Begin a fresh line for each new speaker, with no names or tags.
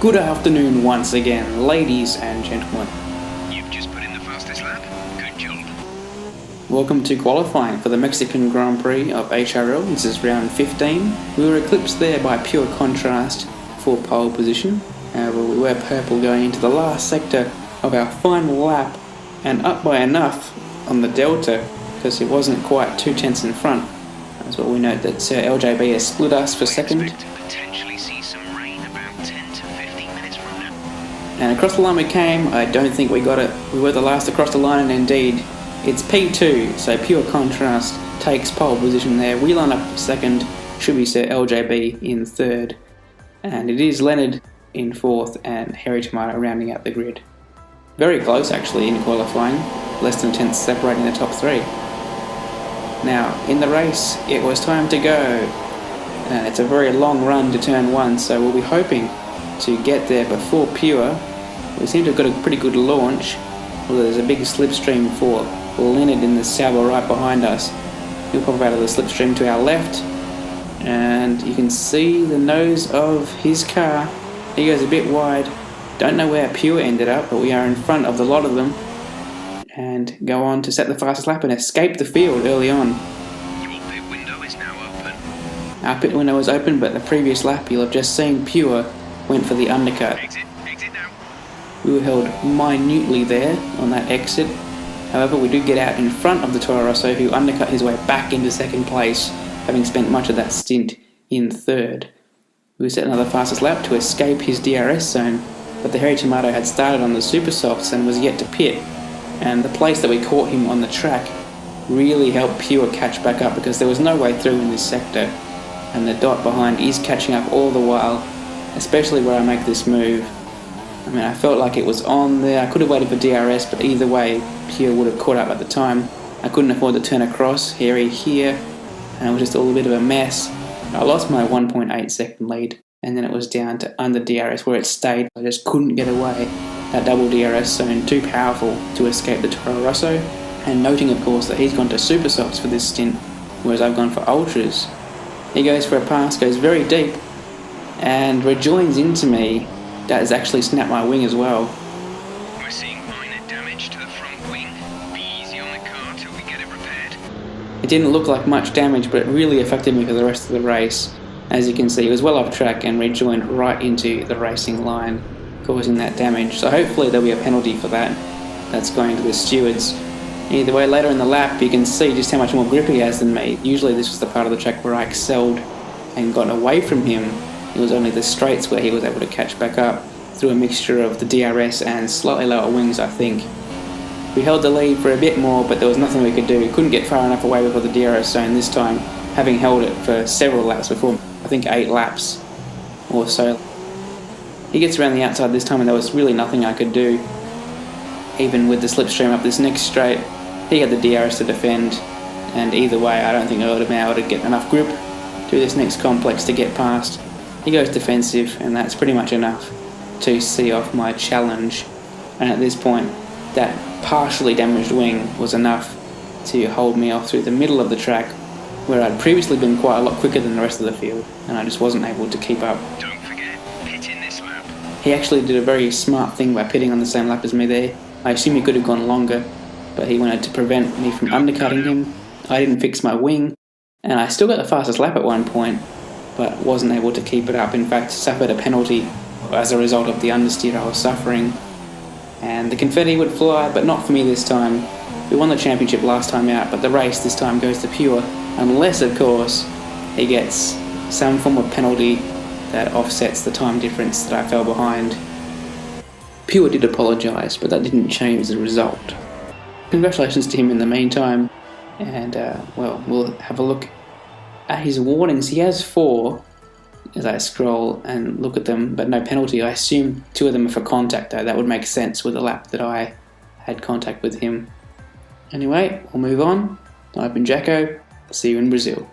Good afternoon once again, ladies and gentlemen.
You've just put in the fastest lap. Good job.
Welcome to qualifying for the Mexican Grand Prix of HRL. This is round 15. We were eclipsed there by pure contrast for pole position. However, we were purple going into the last sector of our final lap and up by enough on the delta because it wasn't quite 2 tenths in front. That's what we note that LJB has split us for second.
We expect to potentially see some rain about 10 to 15 minutes from now.
And across the line we came. I don't think we got it. We were the last across the line, and indeed it's P2, so pure contrast takes pole position there. We line up second, should be Sir LJB in third, and it is Leonard in fourth and Harry Tomato rounding out the grid. Very close actually in qualifying, less than 10 separating the top three. Now in the race it was time to go. It's a very long run to turn one, so we'll be hoping to get there before Pure. We seem to have got a pretty good launch, although there's a big slipstream for Leonard in the Sauber right behind us. He'll pop out of the slipstream to our left, and you can see the nose of his car. He goes a bit wide. Don't know where Pure ended up, but we are in front of the lot of them and go on to set the fastest lap and escape the field early on.
Your pit window is now open.
Our pit window was open, but the previous lap you'll have just seen Pure went for the undercut.
Exit now.
We were held minutely there on that exit. However, we do get out in front of the Toro Rosso, who undercut his way back into second place, having spent much of that stint in third. We set another fastest lap to escape his DRS zone, but the Harry Tomato had started on the super softs and was yet to pit, and the place that we caught him on the track really helped Pure catch back up because there was no way through in this sector, and the dot behind is catching up all the while, especially where I make this move. I mean, I felt like it was on there. I could have waited for DRS, but either way Pure would have caught up at the time. I couldn't afford to turn across Harry here, and it was just all a bit of a mess. I lost my 1.8 second lead, and then it was down to under DRS where it stayed. I just couldn't get away. That double DRS zone too powerful to escape the Toro Rosso, and noting of course that he's gone to super softs for this stint, whereas I've gone for ultras. He goes for a pass, goes very deep, and rejoins into me. That has actually snapped my wing as well.
We're seeing minor damage to the front wing. Be easy on the car till we get it repaired.
It didn't look like much damage, but it really affected me for the rest of the race. As you can see, it was well off track and rejoined right into the racing line, causing that damage. So hopefully there'll be a penalty for that. That's going to the stewards. Either way, later in the lap you can see just how much more grip he has than me. Usually this was the part of the track where I excelled and got away from him. It was only the straights where he was able to catch back up through a mixture of the DRS and slightly lower wings, I think. We held the lead for a bit more, but there was nothing we could do. We couldn't get far enough away before the DRS zone this time, having held it for several laps before, I think 8 laps or so. He gets around the outside this time and there was really nothing I could do. Even with the slipstream up this next straight, he had the DRS to defend, and either way I don't think I would have been able to get enough grip through this next complex to get past. He goes defensive, and that's pretty much enough to see off my challenge, and at this point that partially damaged wing was enough to hold me off through the middle of the track, where I'd previously been quite a lot quicker than the rest of the field, and I just wasn't able to keep up.
Don't forget, pit in this lap.
He actually did a very smart thing by pitting on the same lap as me there. I assume he could have gone longer, but he wanted to prevent me from undercutting him. I didn't fix my wing, and I still got the fastest lap at one point, but wasn't able to keep it up. In fact, suffered a penalty as a result of the understeer I was suffering. And the confetti would fly, but not for me this time. We won the championship last time out, but the race this time goes to Pure, unless of course he gets some form of penalty that offsets the time difference that I fell behind. Pure did apologise, but that didn't change the result. Congratulations to him in the meantime, and well, we'll have a look at his warnings. He has 4 as I scroll and look at them, but no penalty. I assume 2 of them are for contact though. That would make sense with the lap that I had contact with him. Anyway, we'll move on. I've been Jacko. See you in Brazil.